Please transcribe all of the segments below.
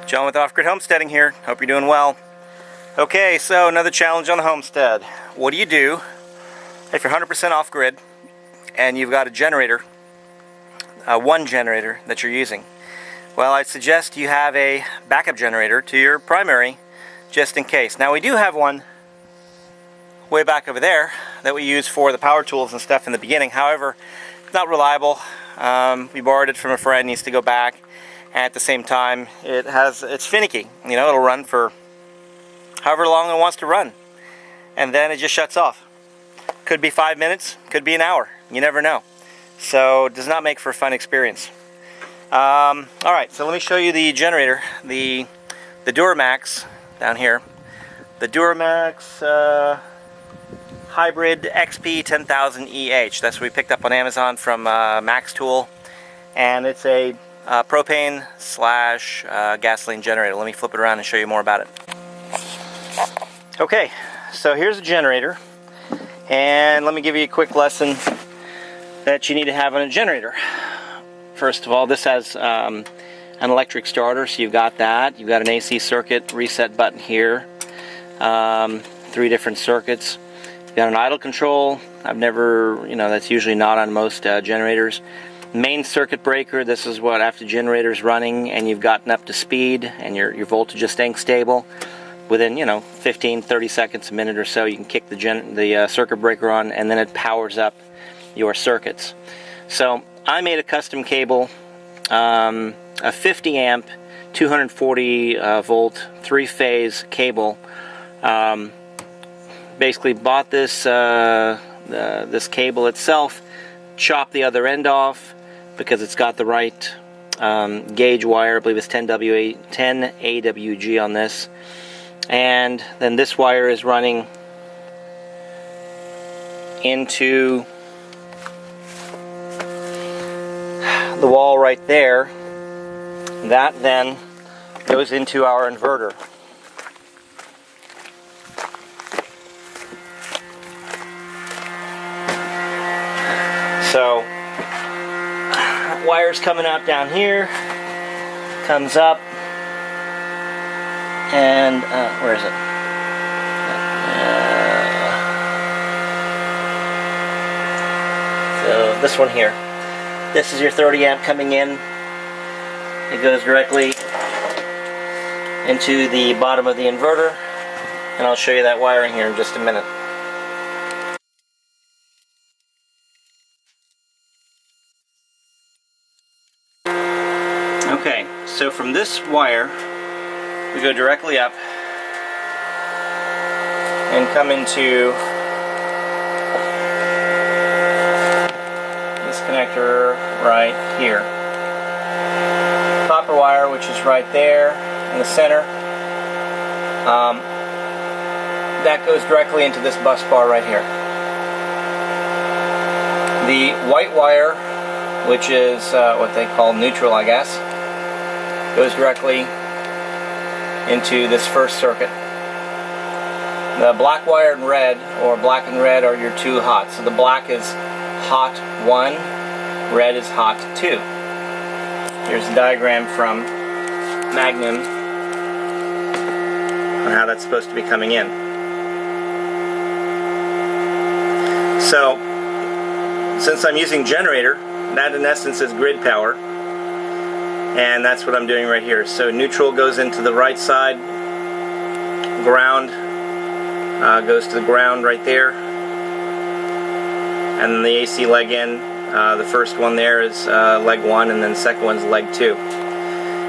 John with Off-Grid Homesteading here. Hope you're doing well. Okay, so another challenge on the homestead. What do you do if you're 100% off-grid and you've got a generator, one generator that you're using? Well, I suggest you have a backup generator to your primary just in case. Now, we do have one way back over there that we use for the power tools and stuff in the beginning. However, it's not reliable. We borrowed it from a friend, needs to go back. And at the same time, it's finicky. You know, it'll run for however long it wants to run. And then it just shuts off. Could be 5 minutes, could be an hour. You never know. So it does not make for a fun experience. Alright, so let me show you the generator. The Duramax down here. The Duramax Hybrid XP 10000 EH. That's what we picked up on Amazon from Max Tool. And it's a propane slash gasoline generator. Let me flip it around and show you more about it. Okay, so here's the generator. And let me give you a quick lesson that you need to have on a generator. First of all, this has an electric starter, so you've got that. You've got an AC circuit reset button here. 3 different circuits. You've got an idle control. I've never, that's usually not on most generators. Main circuit breaker, this is what after the generator's running and you've gotten up to speed and your voltage is staying stable. Within 15-30 seconds, a minute or so, you can kick the circuit breaker on and then it powers up your circuits. So I made a custom cable, a 50 amp 240 volt 3-phase cable. Basically bought this this cable itself, chopped the other end off because it's got the right gauge wire. I believe it's 10 AWG on this. And then this wire is running into the wall right there. That then goes into our inverter. So, wire's coming out down here, comes up, and where is it? So this one here. This is your 30 amp coming in. It goes directly into the bottom of the inverter, and I'll show you that wiring here in just a minute. Okay, so from this wire, we go directly up and come into this connector right here. Copper wire, which is right there in the center, that goes directly into this bus bar right here. The white wire, which is what they call neutral, I guess, goes directly into this first circuit. The black wire and red, or black and red, are your 2 hot. So the black is hot 1, red is hot 2. Here's a diagram from Magnum on how that's supposed to be coming in. So, since I'm using generator, that in essence is grid power. And that's what I'm doing right here. So neutral goes into the right side, ground goes to the ground right there, and then the AC leg in, the first one there is leg 1, and then the second one's leg 2.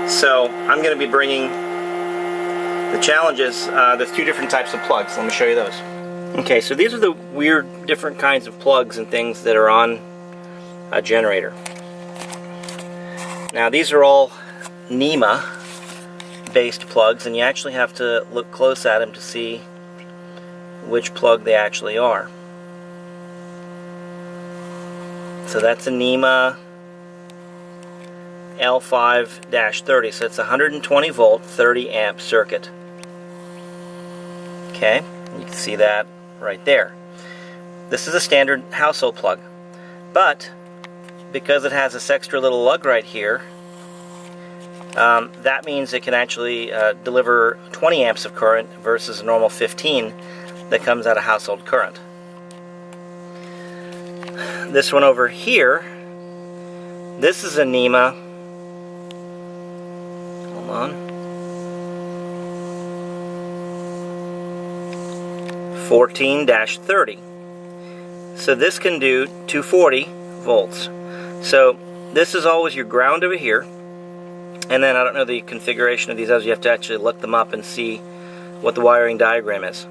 So I'm going to be bringing the challenges. There's 2 different types of plugs. Let me show you those. Okay, so these are the weird different kinds of plugs and things that are on a generator. Now these are all NEMA based plugs, and you actually have to look close at them to see which plug they actually are. So that's a NEMA L5-30, so it's a 120 volt 30 amp circuit. Okay, you can see that right there. This is a standard household plug, but because it has this extra little lug right here, that means it can actually deliver 20 amps of current versus a normal 15 that comes out of household current. This one over here, this is a NEMA, hold on, 14-30. So this can do 240 volts. So this is always your ground over here. And then I don't know the configuration of these others. You have to actually look them up and see what the wiring diagram is.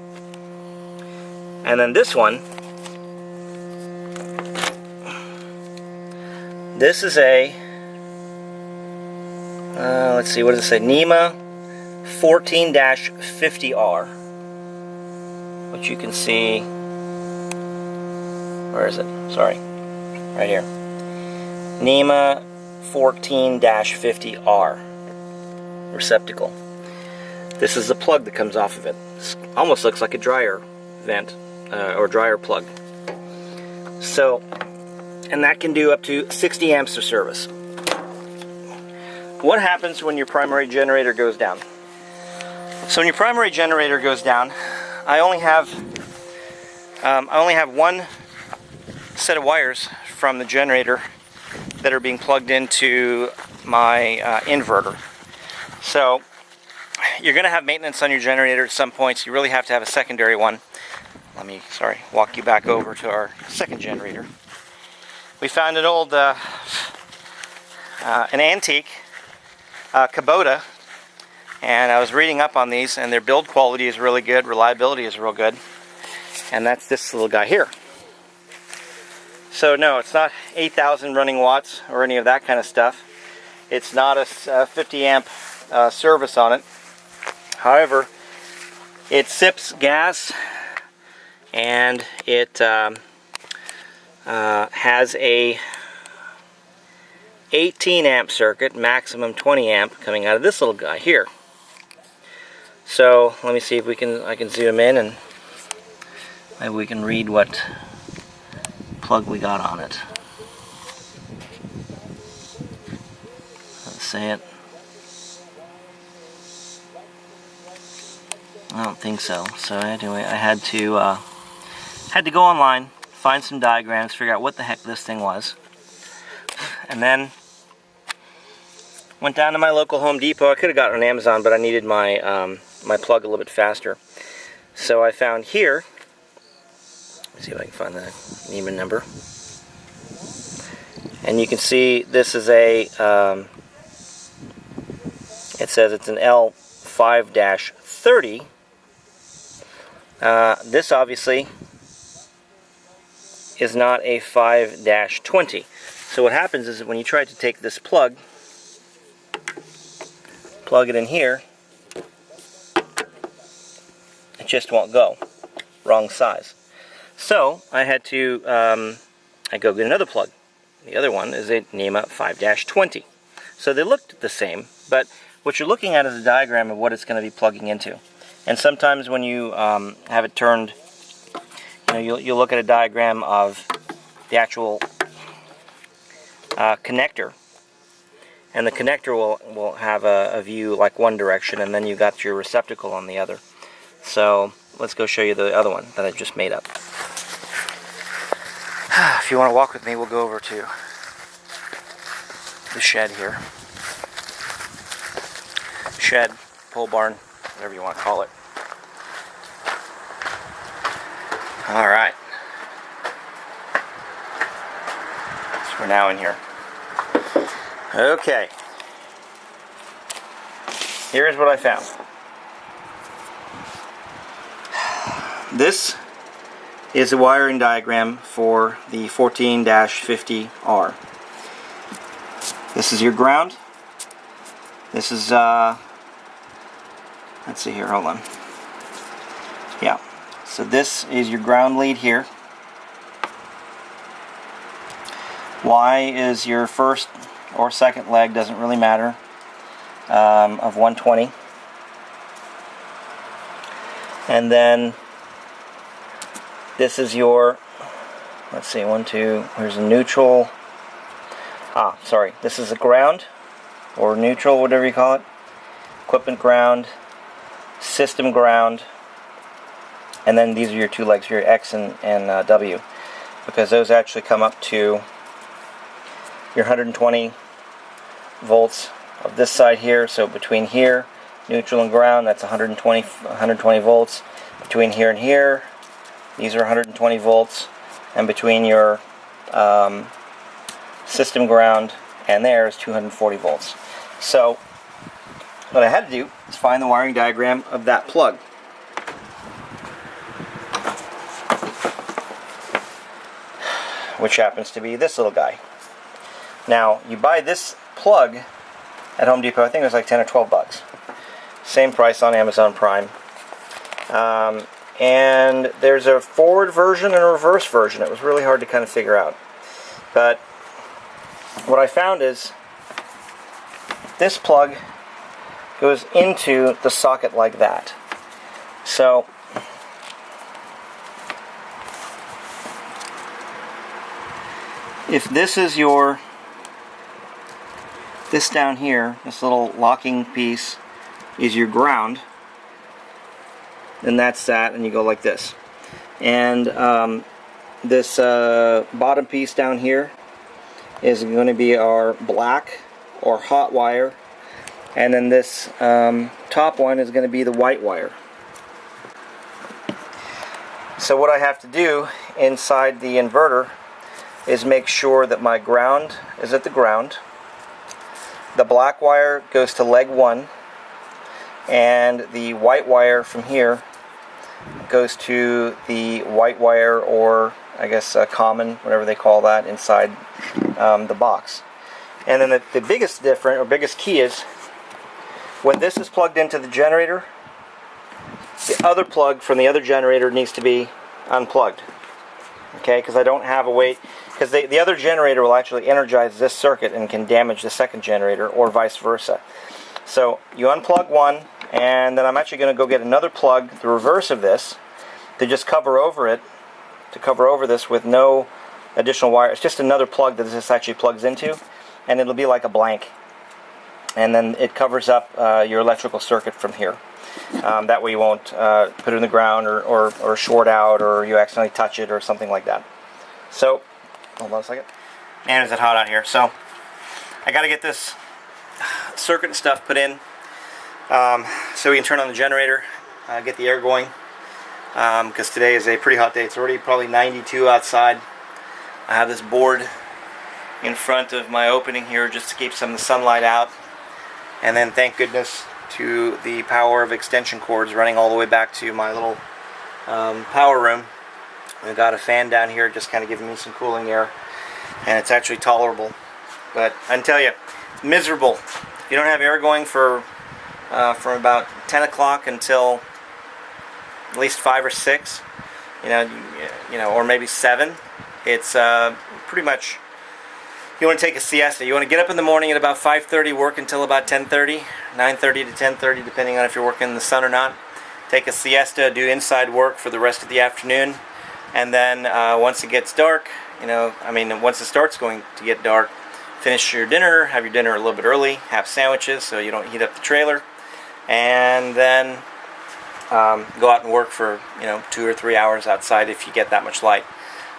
And then this one, this is a, let's see, what does it say? NEMA 14-50R. Which you can see, where is it? Sorry, right here. NEMA 14-50R receptacle. This is the plug that comes off of it. This almost looks like a dryer vent or dryer plug. So, and that can do up to 60 amps of service. What happens when your primary generator goes down? So when your primary generator goes down, I only have one set of wires from the generator that are being plugged into my inverter. So you're going to have maintenance on your generator at some points. You really have to have a secondary one. Let me, walk you back over to our second generator. We found an old, an antique Kubota, and I was reading up on these, and their build quality is really good, reliability is real good, and that's this little guy here. So no, it's not 8,000 running watts or any of that kind of stuff. It's not a 50 amp service on it. However, it sips gas, and it has a 18 amp circuit, maximum 20 amp coming out of this little guy here. So let me see if I can zoom in and maybe we can read what plug we got on it. Let's see it. I don't think so. So anyway, I had to go online, find some diagrams, figure out what the heck this thing was, and then went down to my local Home Depot. I could have gotten it on Amazon, but I needed my my plug a little bit faster. So I found here. Let's see if I can find the NEMA number. And you can see this is a. It says it's an L5-30. This obviously is not a 5-20. So what happens is that when you try to take this plug it in here, it just won't go. Wrong size. So I had to I go get another plug. The other one is a NEMA 5-20. So they looked the same, but what you're looking at is a diagram of what it's going to be plugging into. And sometimes when you have it turned, you'll look at a diagram of the actual connector, and the connector will have a view like one direction, and then you got your receptacle on the other. So let's go show you the other one that I just made up. If you want to walk with me, we'll go over to the shed here. Shed, pole barn, whatever you want to call it. Alright. So we're now in here. Okay. Here's what I found. This is a wiring diagram for the 14-50R. This is your ground. This is, let's see here, hold on. Yeah, so this is your ground lead here. Y is your first or second leg, doesn't really matter, of 120. And then this is your, let's see, 1, 2, here's a neutral. This is a ground. or neutral, whatever you call it. Equipment ground, system ground, and then these are your two legs, your X and W, because those actually come up to your 120 volts of this side here. So between here, neutral and ground, that's 120 volts. Between here and here, these are 120 volts, and between your system ground and there is 240 volts. So what I had to do is find the wiring diagram of that plug. Which happens to be this little guy. Now, you buy this plug at Home Depot, I think it was like 10 or 12 bucks. Same price on Amazon Prime. And there's a forward version and a reverse version. It was really hard to kind of figure out. But what I found is this plug goes into the socket like that. So if this is your, this down here, this little locking piece is your ground, then that's that, and you go like this. And this bottom piece down here is going to be our black or hot wire, and then this top one is going to be the white wire. So what I have to do inside the inverter is make sure that my ground is at the ground. The black wire goes to leg 1, and the white wire from here goes to the white wire, or I guess common, whatever they call that, inside the box. And then the biggest difference, or biggest key, is when this is plugged into the generator, the other plug from the other generator needs to be unplugged. Okay, because I don't have a way, because the other generator will actually energize this circuit and can damage the second generator, or vice versa. So you unplug one, and then I'm actually going to go get another plug, the reverse of this, to just cover over it, to cover over this with no additional wire. It's just another plug that this actually plugs into, and it'll be like a blank. And then it covers up your electrical circuit from here. That way you won't put it in the ground or short out, or you accidentally touch it or something like that. So, hold on a second. Man, is it hot out here. So, I got to get this circuit and stuff put in so we can turn on the generator, get the air going, because today is a pretty hot day. It's already probably 92 outside. I have this board in front of my opening here just to keep some of the sunlight out, and then thank goodness to the power of extension cords running all the way back to my little power room. We've got a fan down here just kind of giving me some cooling air, and it's actually tolerable. But I can tell you, it's miserable. If you don't have air going from about 10 o'clock until at least 5 or 6, you know, or maybe 7, it's pretty much, you want to take a siesta. You want to get up in the morning at about 5:30, work until about 10:30, 9:30 to 10:30, depending on if you're working in the sun or not. Take a siesta, do inside work for the rest of the afternoon, and then once it gets dark, once it starts going to get dark, finish your dinner, have your dinner a little bit early, have sandwiches so you don't heat up the trailer, and then go out and work for 2 or 3 hours outside if you get that much light.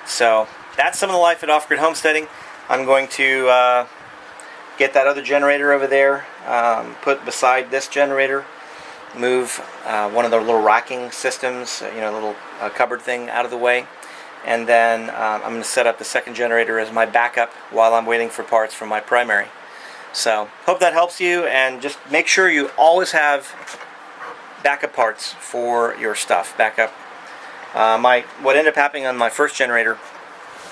So that's some of the life at off-grid homesteading. I'm going to get that other generator over there, put beside this generator, move one of the little racking systems, little cupboard thing out of the way, and then I'm going to set up the second generator as my backup while I'm waiting for parts from my primary. So hope that helps you, and just make sure you always have backup parts for your stuff. Backup. What ended up happening on my first generator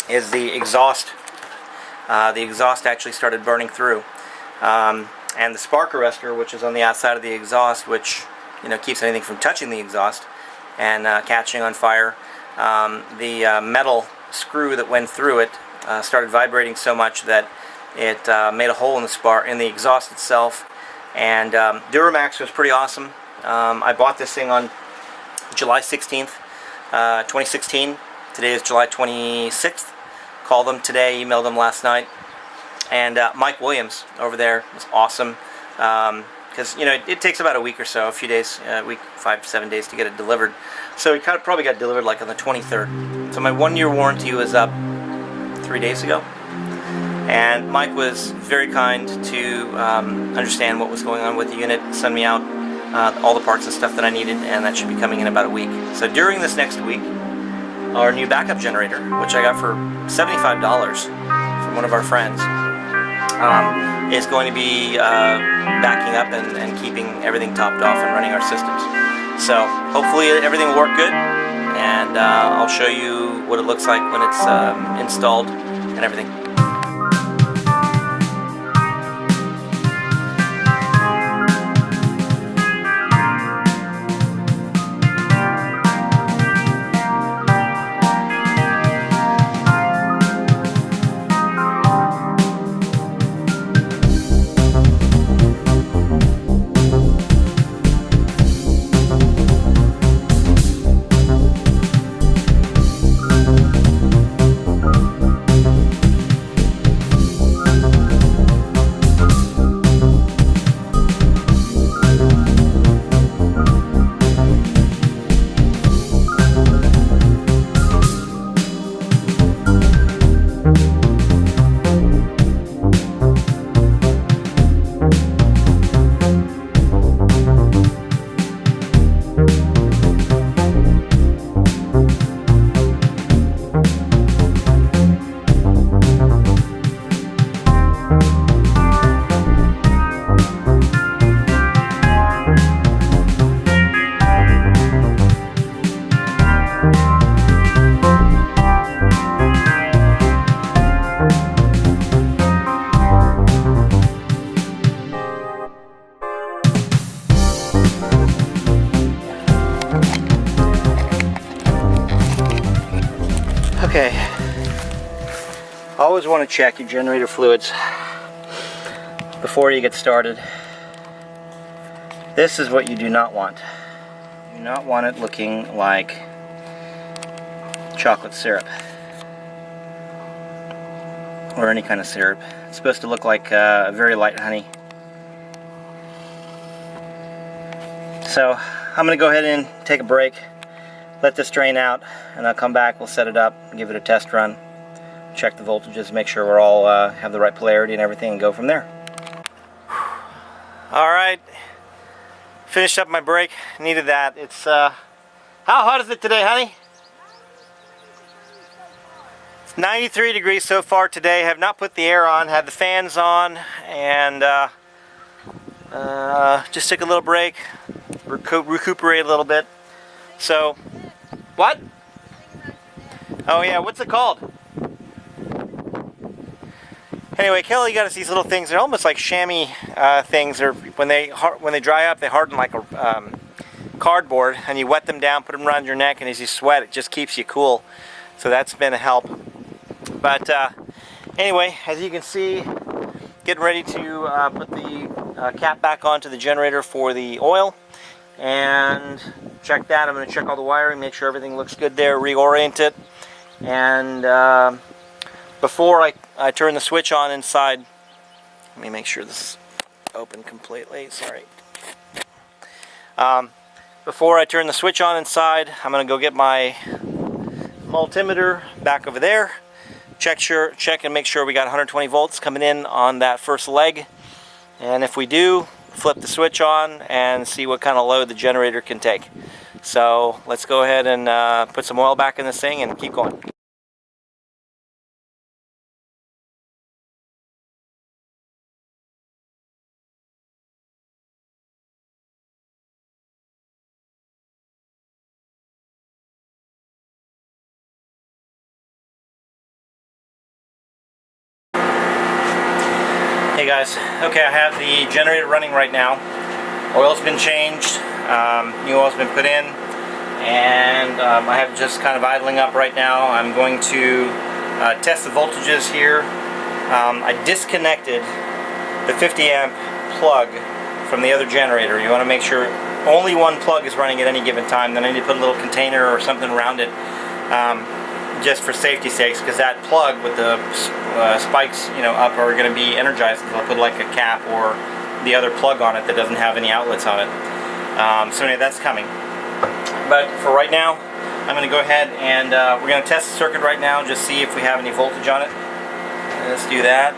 is the exhaust. The exhaust actually started burning through, and the spark arrestor, which is on the outside of the exhaust, which keeps anything from touching the exhaust and catching on fire. The metal screw that went through it started vibrating so much that it made a hole in the exhaust itself. And Duramax was pretty awesome. I bought this thing on July 16th, 2016. Today is July 26th. Called them today, emailed them last night, And Mike Williams over there was awesome, because you know it takes about a week or so, a few days, a week, 5 to 7 days to get it delivered. So it probably got delivered like on the 23rd. So my 1-year warranty was up 3 days ago, and Mike was very kind to understand what was going on with the unit, send me out all the parts and stuff that I needed, and that should be coming in about a week. So during this next week, our new backup generator, which I got for $75 from one of our friends, is going to be backing up and keeping everything topped off and running our systems. So hopefully everything will work good, and I'll show you what it looks like when it's installed and everything. Okay, always want to check your generator fluids before you get started. This is what you do not want. You do not want it looking like chocolate syrup or any kind of syrup. It's supposed to look like very light honey. So I'm going to go ahead and take a break, let this drain out, and I'll come back, we'll set it up, give it a test run, check the voltages, make sure we're all have the right polarity and everything, and go from there. Alright, finished up my break, needed that. It's, how hot is it today, honey? It's 93 degrees so far today. Have not put the air on, had the fans on, and just took a little break, recuperate a little bit. So, what? Oh yeah, what's it called? Anyway, Kelly got us these little things. They're almost like chamois things. Or when they dry up, they harden like a cardboard, and you wet them down, put them around your neck, and as you sweat, it just keeps you cool. So that's been a help. But anyway, as you can see, getting ready to put the cap back onto the generator for the oil, and check that. I'm going to check all the wiring, make sure everything looks good there, reorient it, and before I turn the switch on inside, let me make sure this is open completely, sorry. Before I turn the switch on inside, I'm going to go get my multimeter back over there, check and make sure we got 120 volts coming in on that first leg, and if we do, flip the switch on and see what kind of load the generator can take. So let's go ahead and put some oil back in this thing and keep going. Hey guys, okay, I have the generator running right now. Oil's been changed, new oil's been put in, and I have it just kind of idling up right now. I'm going to test the voltages here. I disconnected the 50 amp plug from the other generator. You want to make sure only one plug is running at any given time. Then I need to put a little container or something around it. just for safety sakes, because that plug with the spikes, you know, up are going to be energized. I'll put like a cap or the other plug on it that doesn't have any outlets on it. So anyway, that's coming. But for right now, I'm going to go ahead and we're going to test the circuit right now, just see if we have any voltage on it. Let's do that.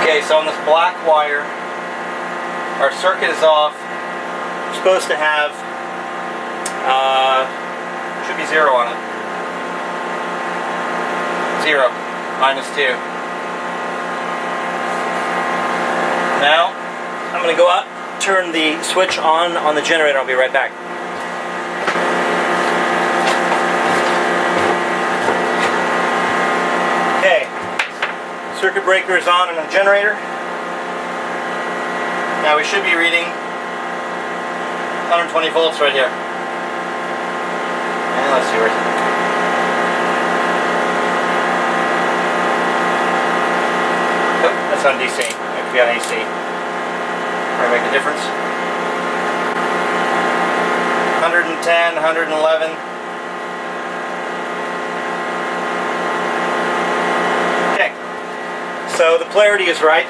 Okay, so on this black wire, our circuit is off. We're supposed to have, should be 0 on it. 0, -2. Now, I'm going to go out, turn the switch on the generator. I'll be right back. Okay, circuit breaker is on the generator. Now we should be reading 120 volts right here. And let's see where it's at. Oh, that's on DC. It could be on AC. Probably make a difference. 110, 111. Okay. So the polarity is right.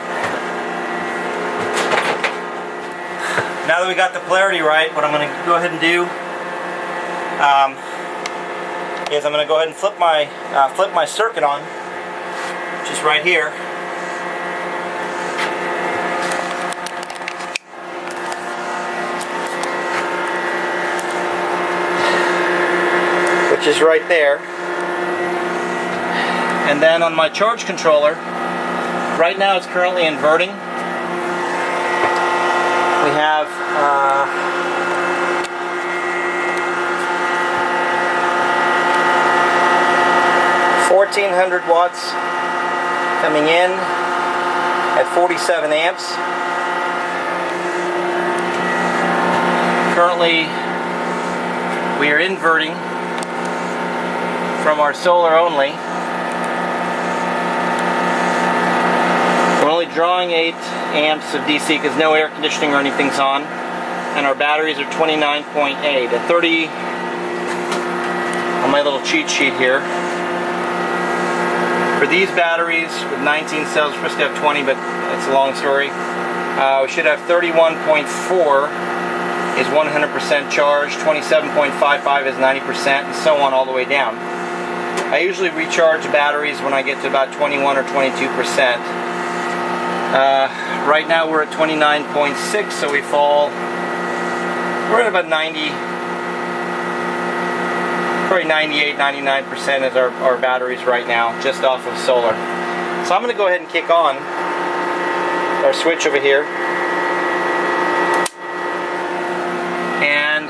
Now that we got the polarity right, what I'm going to go ahead and do is I'm going to go ahead and flip my circuit on, which is right here. Which is right there. And then on my charge controller, right now it's currently inverting. We have 1400 watts coming in at 47 amps. Currently, we are inverting from our solar only. We're only drawing 8 amps of DC because no air conditioning or anything's on, and our batteries are 29.8 at 30 on my little cheat sheet here. For these batteries with 19 cells, we're supposed to have 20, but it's a long story. We should have 31.4 is 100% charged, 27.55 is 90%, and so on all the way down. I usually recharge batteries when I get to about 21 or 22%. Right now we're at 29.6, so we're at about 90, probably 98, 99% is our batteries right now, just off of solar. So I'm going to go ahead and kick on our switch over here. And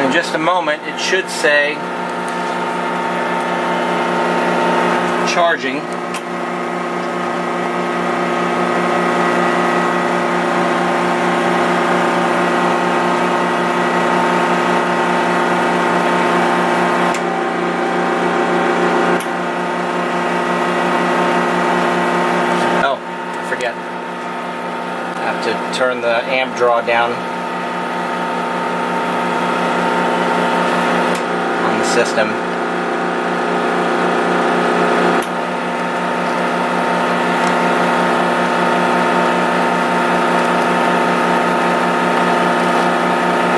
in just a moment, it should say charging. Turn the amp draw down on the system.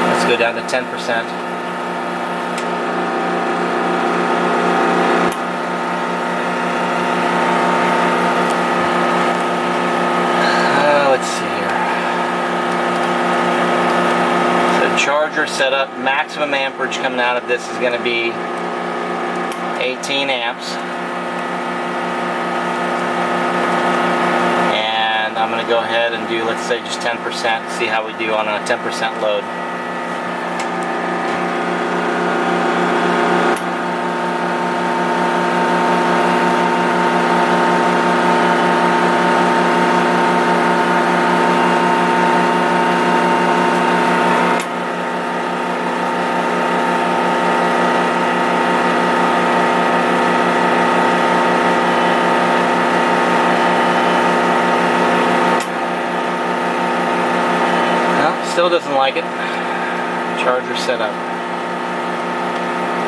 Let's go down to 10%. Let's see. Charger set up, maximum amperage coming out of this is going to be 18 amps. And I'm going to go ahead and do, let's say, just 10%, see how we do on a 10% load. Still doesn't like it. Charger set up.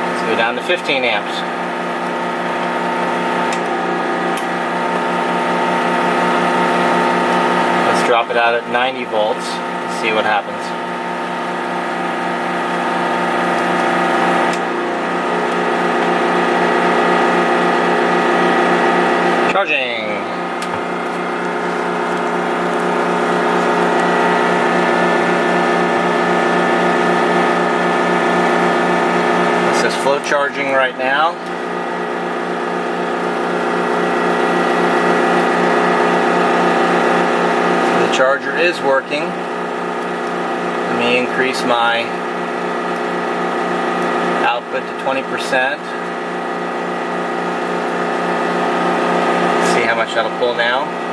Let's go down to 15 amps. Let's drop it out at 90 volts. See what happens. Charging. This is flow charging right now. So the charger is working. Let me increase my output to 20%. See how much that'll pull now.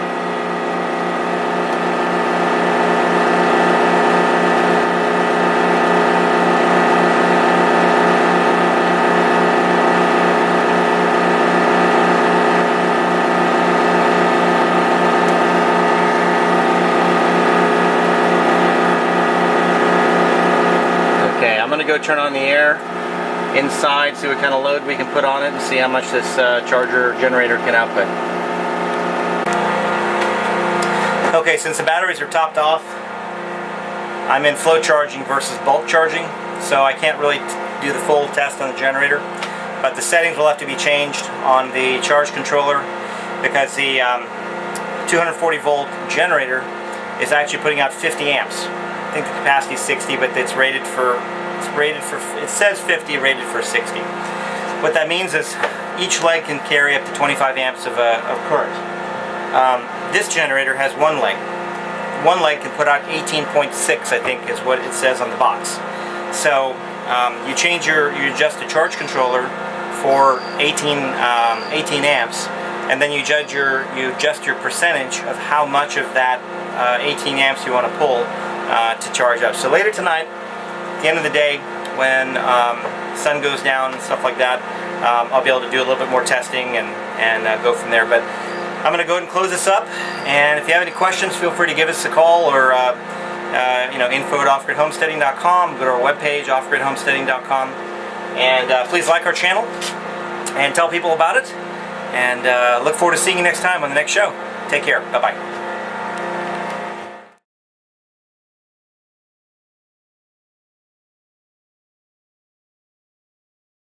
Okay, I'm going to go turn on the air inside, see what kind of load we can put on it, and see how much this charger generator can output. Okay, since the batteries are topped off, I'm in flow charging versus bulk charging, so I can't really do the full test on the generator, but the settings will have to be changed on the charge controller because the 240 volt generator is actually putting out 50 amps. I think the capacity is 60, but it says 50, rated for 60. What that means is each leg can carry up to 25 amps of current. This generator has one leg. One leg can put out 18.6, I think is what it says on the box. So you adjust the charge controller for 18 amps, and then you adjust your percentage of how much of that 18 amps you want to pull to charge up. So later tonight, at the end of the day, when the sun goes down and stuff like that, I'll be able to do a little bit more testing and go from there. But I'm going to go ahead and close this up, and if you have any questions, feel free to give us a call or info@offgridhomesteading.com. Go to our webpage, offgridhomesteading.com, and please like our channel and tell people about it, and look forward to seeing you next time on the next show. Take care. Bye-bye.